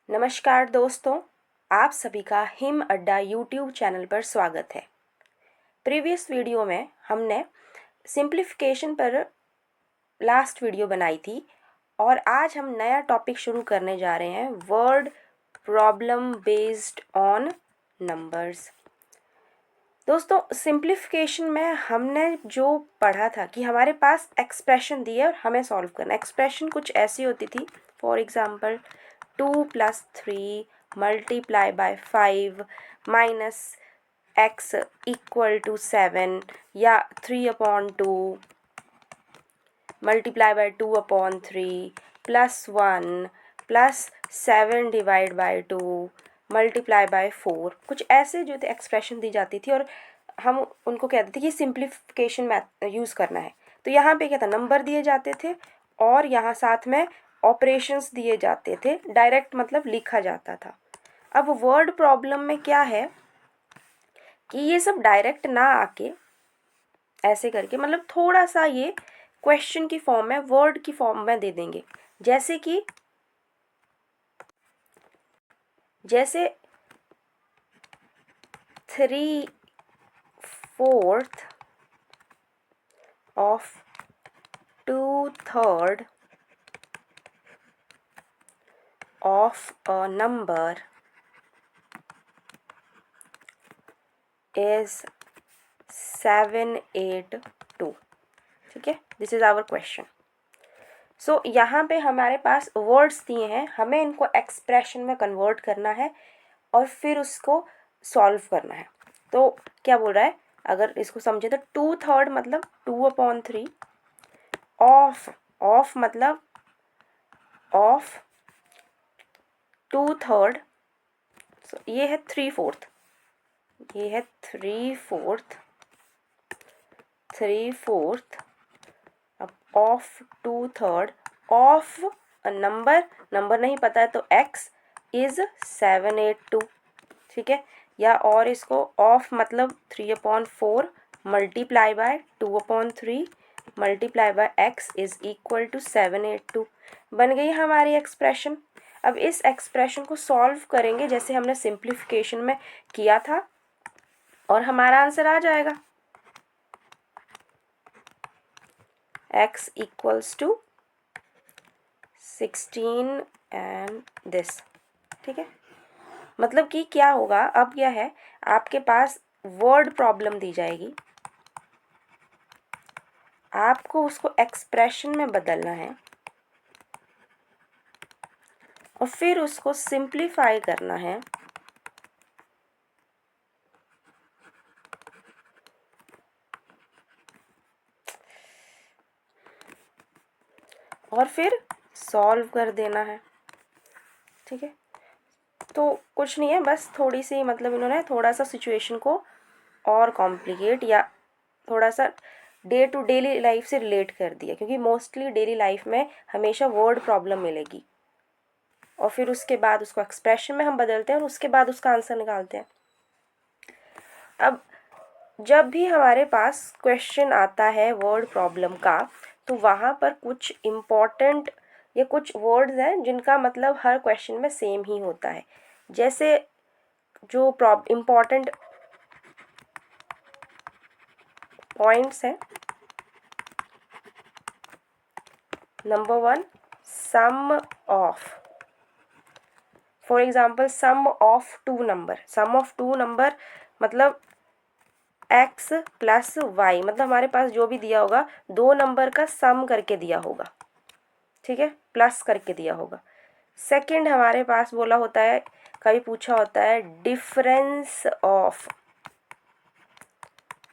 नमस्कार दोस्तों, आप सभी का हिम अड्डा यूट्यूब चैनल पर स्वागत है। प्रीवियस वीडियो में हमने सिंप्लीफिकेशन पर लास्ट वीडियो बनाई थी और आज हम नया टॉपिक शुरू करने जा रहे हैं, word problem based on numbers. दोस्तों, सिंप्लीफिकेशन में हमने जो पढ़ा था कि हमारे पास एक्सप्रेशन दी है और हमें सॉल्व करना। एक्सप्रेशन कुछ ऐसी होती थी, for example 2 + 3 multiply by 5 minus x = 7 या 3/2 multiply by 2/3 plus 1 plus 7 divide by 2 multiply by 4। कुछ ऐसे जो थे एक्सप्रेशन दी जाती थी और हम उनको कहते थे कि सिंप्लीफिकेशन मैथ यूज़ करना है। तो यहाँ पे क्या था, नंबर दिए जाते थे और यहाँ साथ में ऑपरेशंस दिए जाते थे, डायरेक्ट मतलब लिखा जाता था। अब वर्ड प्रॉब्लम में क्या है कि ये सब डायरेक्ट ना आके ऐसे करके मतलब थोड़ा सा ये क्वेश्चन की फॉर्म में, वर्ड की फॉर्म में दे देंगे। जैसे 3/4 of 2/3 of a number is 782। ठीक है, दिस इज आवर क्वेश्चन। सो यहाँ पे हमारे पास वर्ड्स दिए हैं, हमें इनको एक्सप्रेशन में कन्वर्ट करना है और फिर उसको सॉल्व करना है। तो क्या बोल रहा है, अगर इसको समझे तो 2/3 मतलब 2/3 ऑफ मतलब ऑफ 2/3। ये है 3/4, ये है 3/4 अब ऑफ 2/3 ऑफ नंबर नहीं पता है तो x इज 782। ठीक है, या और इसको ऑफ मतलब 3/4 multiply by 2/3 multiply by x is equal to 782। बन गई हमारी एक्सप्रेशन। अब इस एक्सप्रेशन को सॉल्व करेंगे जैसे हमने सिंप्लीफिकेशन में किया था और हमारा आंसर आ जाएगा x = 16 एंड दिस। ठीक है, मतलब कि क्या होगा, अब क्या है, आपके पास वर्ड प्रॉब्लम दी जाएगी, आपको उसको एक्सप्रेशन में बदलना है और फिर उसको सिंप्लीफाई करना है और फिर सॉल्व कर देना है। ठीक है, तो कुछ नहीं है, बस थोड़ी सी मतलब इन्होंने थोड़ा सा सिचुएशन को और कॉम्प्लिकेट या थोड़ा सा डे टू डेली लाइफ से रिलेट कर दिया, क्योंकि मोस्टली डेली लाइफ में हमेशा वर्ड प्रॉब्लम मिलेगी और फिर उसके बाद उसको एक्सप्रेशन में हम बदलते हैं और उसके बाद उसका आंसर निकालते हैं। अब जब भी हमारे पास क्वेश्चन आता है वर्ड प्रॉब्लम का, तो वहाँ पर कुछ इम्पॉर्टेंट या कुछ वर्ड्स हैं जिनका मतलब हर क्वेश्चन में सेम ही होता है। जैसे जो इम्पॉर्टेंट पॉइंट्स हैं, number 1 sum of, for example sum of two number मतलब x + y, मतलब हमारे पास जो भी दिया होगा दो नंबर का सम करके दिया होगा। ठीक है, प्लस करके दिया होगा। सेकंड हमारे पास बोला होता है, कभी पूछा होता है डिफरेंस ऑफ,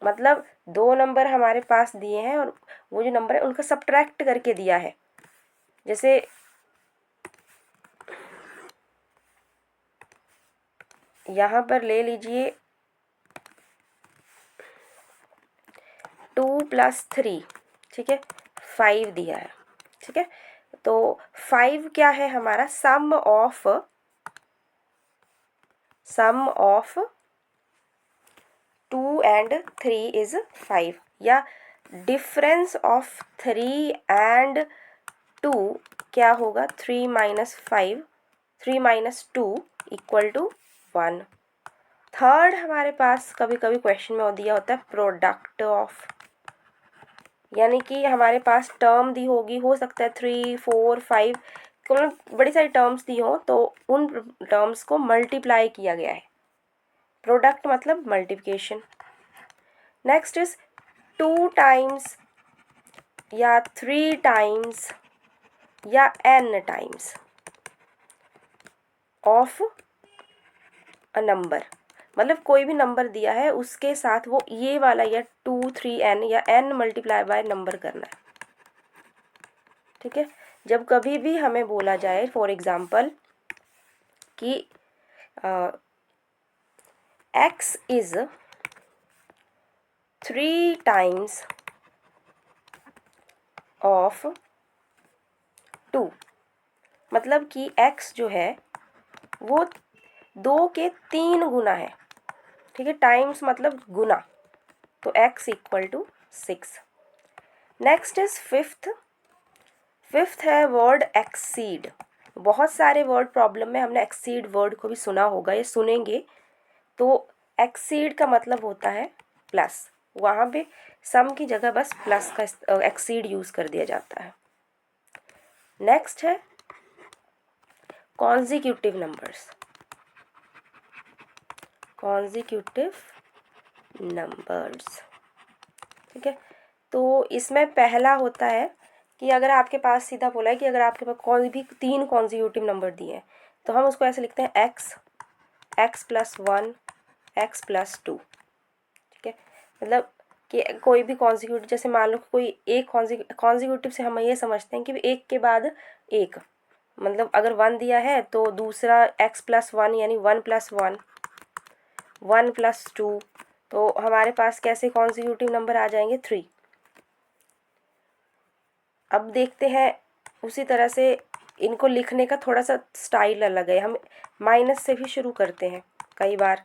मतलब दो नंबर हमारे पास दिए हैं और वो जो नंबर है उनका सब्ट्रैक्ट करके दिया है। जैसे यहाँ पर ले लीजिए 2 + 3, ठीक है, 5 दिया है। ठीक है, तो 5 क्या है हमारा, सम ऑफ 2 and 3 इज 5, या डिफरेंस ऑफ 3 and 2 क्या होगा, 3 - 5 3 माइनस 2 इक्वल टू 1। थर्ड हमारे पास कभी कभी क्वेश्चन में दिया होता है प्रोडक्ट ऑफ, यानी कि हमारे पास टर्म दी होगी, हो सकता है 3 4 5 बड़ी सारी टर्म्स दी हो, तो उन टर्म्स को मल्टीप्लाई किया गया है। प्रोडक्ट मतलब मल्टीप्लिकेशन। नेक्स्ट इज 2 टाइम्स या 3 टाइम्स या n times of a number, मतलब कोई भी नंबर दिया है उसके साथ वो ये वाला या 2 3n या n मल्टीप्लाई बाय नंबर करना है। ठीक है, जब कभी भी हमें बोला जाए फॉर एग्जांपल कि x इज 3 टाइम्स ऑफ 2, मतलब कि x जो है वो 2 के 3 गुना है। ठीक है, टाइम्स मतलब गुना, तो x equal to 6। Next is fifth है वर्ड एक्सीड। बहुत सारे वर्ड प्रॉब्लम में हमने एक्सीड वर्ड को भी सुना होगा या सुनेंगे। तो एक्सीड का मतलब होता है प्लस, वहाँ पे सम की जगह बस प्लस का एक्सीड यूज़ कर दिया जाता है। नेक्स्ट है कॉन्जिक्यूटिव नंबर्स। कॉन्जिक्यूटिव नंबर्स, ठीक है, तो इसमें पहला होता है कि अगर आपके पास सीधा बोला है कि अगर आपके पास कोई भी 3 कॉन्जिक्यूटिव नंबर दिए हैं तो हम उसको ऐसे लिखते हैं x प्लस 1 x प्लस 2। ठीक है, मतलब कि कोई भी कॉन्जिक्यूटिव, जैसे मान लो कोई एक कॉन्जिक्यूटिव से हम ये समझते हैं कि एक के बाद एक, मतलब अगर 1 दिया है तो दूसरा x प्लस 1 यानी 1 प्लस 1 1 प्लस 2, तो हमारे पास कैसे कॉन्जिक्यूटिव नंबर आ जाएंगे 3। अब देखते हैं उसी तरह से इनको लिखने का थोड़ा सा स्टाइल अलग है। हम माइनस से भी शुरू करते हैं, कई बार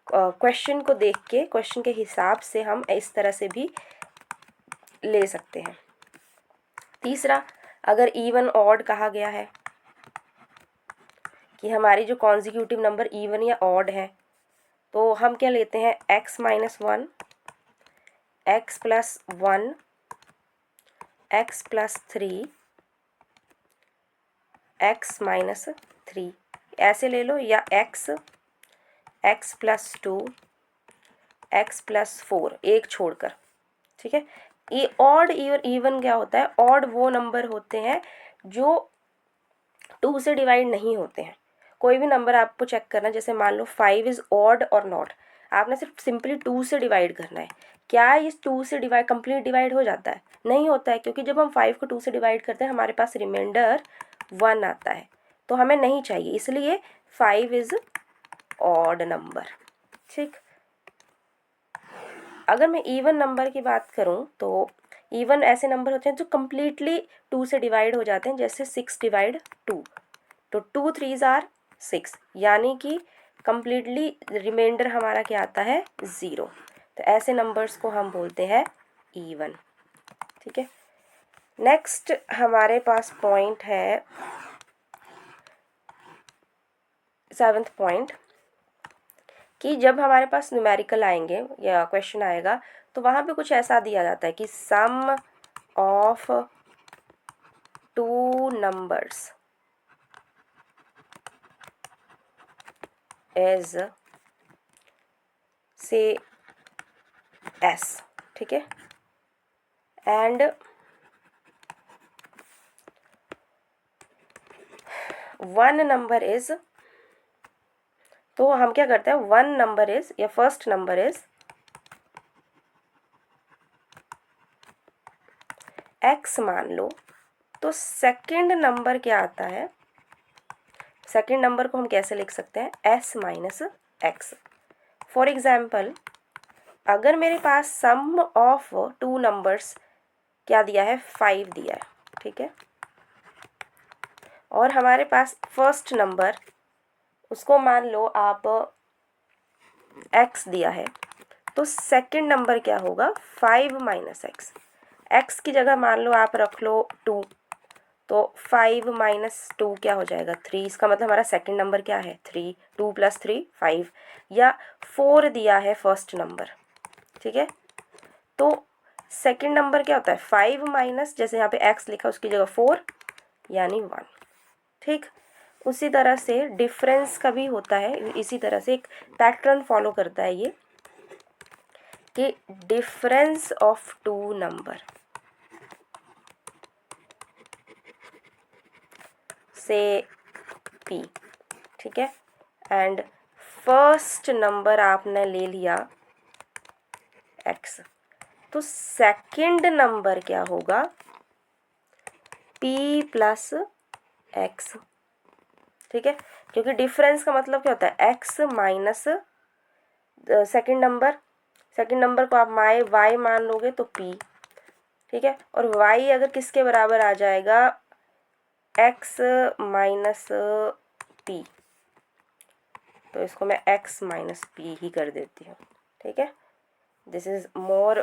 क्वेश्चन को देख के, क्वेश्चन के हिसाब से हम इस तरह से भी ले सकते हैं। तीसरा, अगर इवन ऑड कहा गया है कि हमारी जो कॉन्जिक्यूटिव नंबर इवन या ऑड है, तो हम क्या लेते हैं x minus 1 x plus 1 x plus 3 x minus 3 ऐसे ले लो, या x प्लस 2 x प्लस 4 एक छोड़कर। ठीक है, ये ऑड और इवन क्या होता है, ऑड वो नंबर होते हैं जो 2 से डिवाइड नहीं होते हैं। कोई भी नंबर आपको चेक करना, जैसे मान लो 5 इज ऑड और नॉट, आपने सिर्फ सिंपली 2 से डिवाइड करना है। क्या इस 2 से डिवाइड कंप्लीट डिवाइड हो जाता है? नहीं होता है, क्योंकि जब हम 5 को 2 से डिवाइड करते हैं हमारे पास रिमाइंडर 1 आता है, तो हमें नहीं चाहिए, इसलिए 5 इज ऑड नंबर। ठीक, अगर मैं इवन नंबर की बात करूं तो इवन ऐसे नंबर होते हैं जो कम्प्लीटली 2 से डिवाइड हो जाते हैं, जैसे 6 डिवाइड 2, तो 2 3s आर 6, यानी कि कम्प्लीटली रिमाइंडर हमारा क्या आता है 0। तो ऐसे नंबर्स को हम बोलते हैं इवन। ठीक है, नेक्स्ट हमारे पास पॉइंट है 7th पॉइंट, कि जब हमारे पास न्यूमेरिकल आएंगे या क्वेश्चन आएगा तो वहाँ पे कुछ ऐसा दिया जाता है कि सम ऑफ 2 नंबर्स इज से s। ठीक है, एंड 1 नंबर इज, तो हम क्या करते हैं 1 नंबर इज या फर्स्ट नंबर इज x मान लो, तो सेकंड नंबर क्या आता है, सेकंड नंबर को हम कैसे लिख सकते हैं s minus x. For example, अगर मेरे पास सम ऑफ 2 नंबर्स क्या दिया है 5 दिया है, ठीक है, और हमारे पास फर्स्ट नंबर उसको मान लो आप x दिया है, तो सेकंड नंबर क्या होगा 5 माइनस एक्स। एक्स की जगह मान लो आप रख लो 2, तो 5 माइनस 2 क्या हो जाएगा 3, इसका मतलब हमारा सेकंड नंबर क्या है 3, 2 प्लस 3 5, या 4 दिया है फर्स्ट नंबर, ठीक है। तो सेकंड नंबर क्या होता है 5 माइनस, जैसे यहाँ पे x लिखा उसकी जगह 4 यानी 1, ठीक। उसी तरह से डिफरेंस का भी होता है, इसी तरह से एक पैटर्न फॉलो करता है ये कि डिफरेंस ऑफ टू नंबर से p, ठीक है, एंड फर्स्ट नंबर आपने ले लिया x, तो सेकंड नंबर क्या होगा p प्लस x, ठीक है, क्योंकि डिफरेंस का मतलब क्या होता है x माइनस सेकंड नंबर को आप y मान लोगे तो p, ठीक है, और y अगर किसके बराबर आ जाएगा x माइनस p, तो इसको मैं x माइनस p ही कर देती हूँ, ठीक है, this is more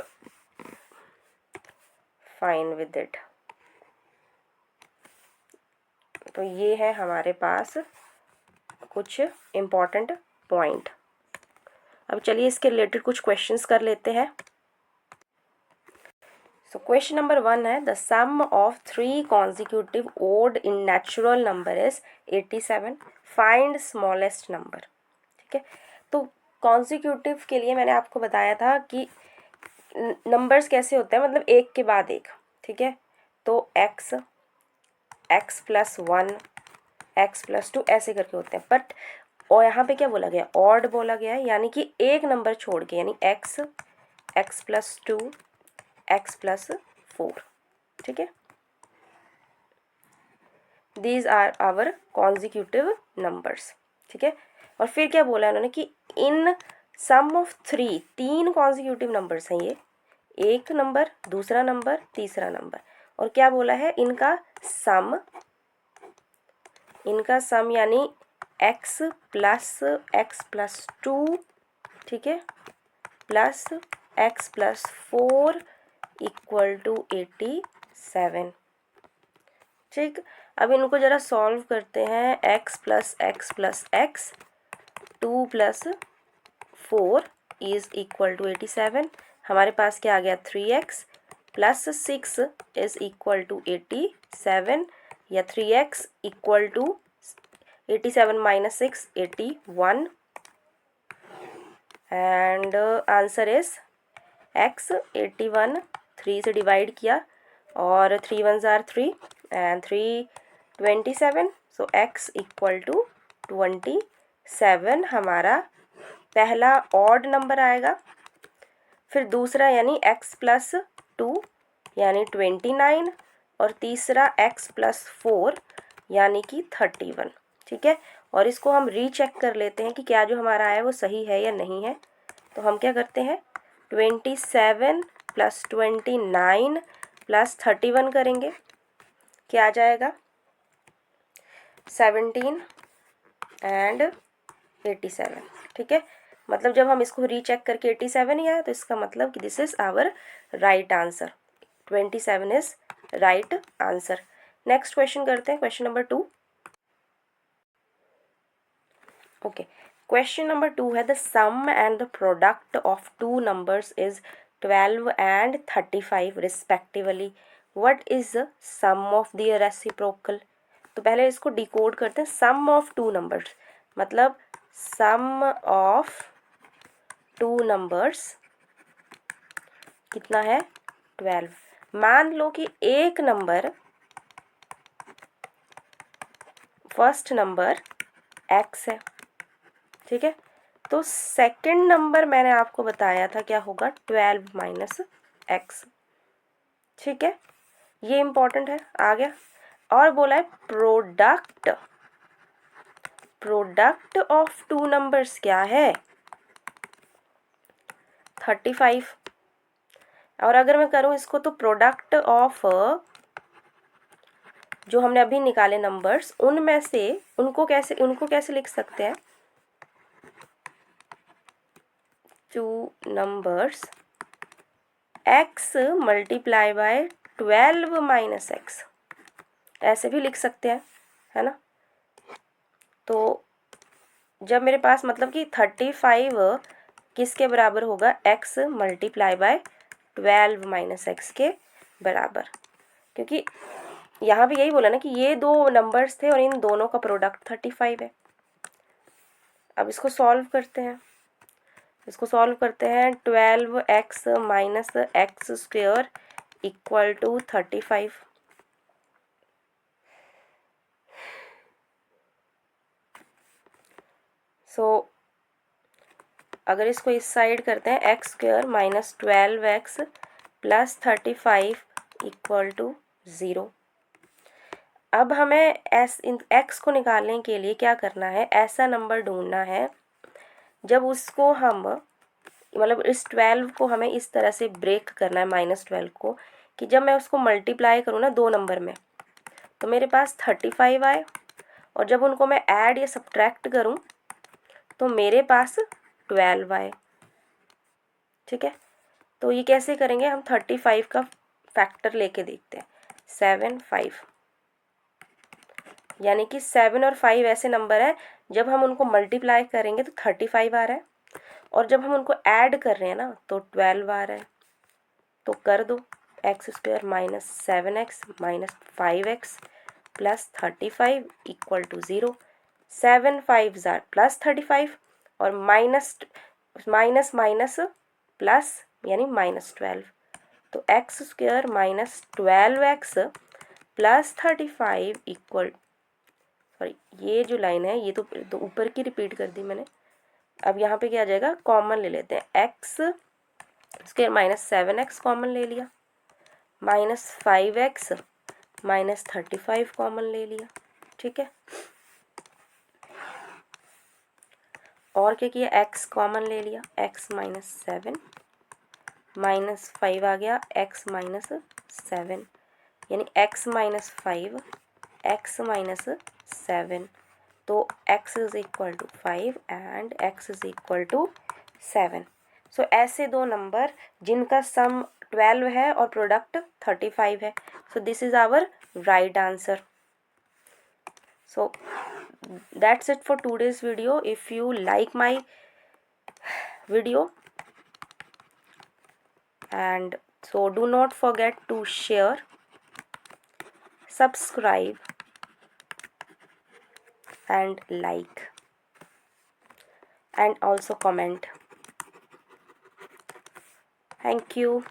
fine with it. तो ये है हमारे पास कुछ इम्पॉर्टेंट पॉइंट। अब चलिए इसके रिलेटेड कुछ क्वेश्चंस कर लेते हैं। सो क्वेश्चन नंबर 1 है the sum of 3 consecutive odd in natural number is 87, find smallest number, ठीक है। तो कॉन्जिक्यूटिव के लिए मैंने आपको बताया था कि नंबर्स कैसे होते हैं, मतलब एक के बाद एक, ठीक है। तो x प्लस 1 x प्लस 2 ऐसे करके होते हैं, बट और यहाँ पे क्या बोला गया ऑड बोला गया है, यानी कि एक नंबर छोड़ के, यानी x प्लस 2 x प्लस 4, ठीक है। These are our consecutive numbers, ठीक है। और फिर क्या बोला उन्होंने कि इन सम ऑफ 3, 3 कॉन्जिक्यूटिव नंबर्स हैं ये, एक नंबर, दूसरा नंबर, तीसरा नंबर, और क्या बोला है इनका सम यानी x प्लस 2, ठीक है, plus x plus 4 equal to 87, ठीक। अब इनको जरा सॉल्व करते हैं, x plus x 2 plus 4 is equal to 87, हमारे पास क्या आ गया 3x plus 6 is equal to 87, या 3x equal to 87 minus 6 81, and answer is x 81, 3 से डिवाइड किया और 3 1s are 3 and 3 27, so x equal to 27 हमारा पहला ऑड नंबर आएगा। फिर दूसरा यानी x प्लस 2 यानी 29, और तीसरा x प्लस 4 यानी कि 31, ठीक है। और इसको हम रीचेक कर लेते हैं कि क्या जो हमारा आया है वो सही है या नहीं है। तो हम क्या करते हैं 27 प्लस 29 प्लस 31 करेंगे, क्या आ जाएगा 17 एंड 87, ठीक है। मतलब जब हम इसको रीचेक करके 87 ही आया तो इसका मतलब कि this is our right answer, 27 is right answer. Next question करते हैं, question number 2। Okay, question number 2 है the sum and the product of two numbers is 12 and 35 respectively, what is the sum of their reciprocal. तो पहले इसको decode करते हैं, सम of two numbers मतलब सम of two numbers कितना है 12। मान लो कि एक नंबर फर्स्ट नंबर x है, ठीक है, तो सेकंड नंबर मैंने आपको बताया था क्या होगा 12 माइनस x, ठीक है, ये इंपॉर्टेंट है, आ गया। और बोला है प्रोडक्ट ऑफ टू नंबर्स क्या है 35, और अगर मैं करूं इसको तो प्रोडक्ट ऑफ जो हमने अभी निकाले नंबर्स उनमें से उनको कैसे लिख सकते हैं, two numbers x multiply by 12 minus x, ऐसे भी लिख सकते हैं, है ना। तो जब मेरे पास मतलब कि 35 किसके बराबर होगा, x multiply by 12 minus x के बराबर, क्योंकि यहाँ भी यही बोला ना कि ये दो नंबर्स थे और इन दोनों का प्रोडक्ट 35 है। अब इसको सॉल्व करते हैं, 12x minus x square equal to 35। So अगर इसको इस साइड करते हैं, x square minus 12x plus 35 equal to 0। अब हमें एक्स को निकालने के लिए क्या करना है, ऐसा नंबर ढूंढना है जब उसको हम मतलब इस 12 को हमें इस तरह से ब्रेक करना है, -12 को, कि जब मैं उसको मल्टीप्लाई करूँ ना दो नंबर में तो मेरे पास 35 आए, और जब उनको मैं ऐड या सब्ट्रैक्ट करूँ तो मेरे पास 12 आए। ठीक है, तो ये कैसे करेंगे, हम 35 का फैक्टर लेके देखते हैं, 7 5, यानी कि 7 और 5 ऐसे नंबर है जब हम उनको मल्टीप्लाई करेंगे तो 35 आ रहा है, और जब हम उनको ऐड कर रहे हैं ना तो 12 आ रहा है। तो कर दो, x square minus 7x minus 5x plus 35 equal to 0। 7 5 ज़ार प्लस 35 और माइनस माइनस माइनस प्लस यानी -12। तो x square minus 12x plus 35 equal, sorry ये जो लाइन है ये तो ऊपर की रिपीट कर दी मैंने। अब यहाँ पे क्या आ जाएगा, कॉमन ले लेते हैं, x square minus 7x common ले लिया, माइनस 5x माइनस 35 कॉमन ले लिया। ठीक है, और क्या किया, x कॉमन ले लिया, x माइनस 7 माइनस 5 आ गया, x माइनस 7, यानी x माइनस 5 x माइनस 7। तो x is equal to 5 and x is equal to 7। So ऐसे दो नंबर जिनका सम 12 है और प्रोडक्ट 35 है। So this is our right answer. So that's it for today's video. If you like my video, and so do not forget to share, subscribe and like, and also comment. Thank you.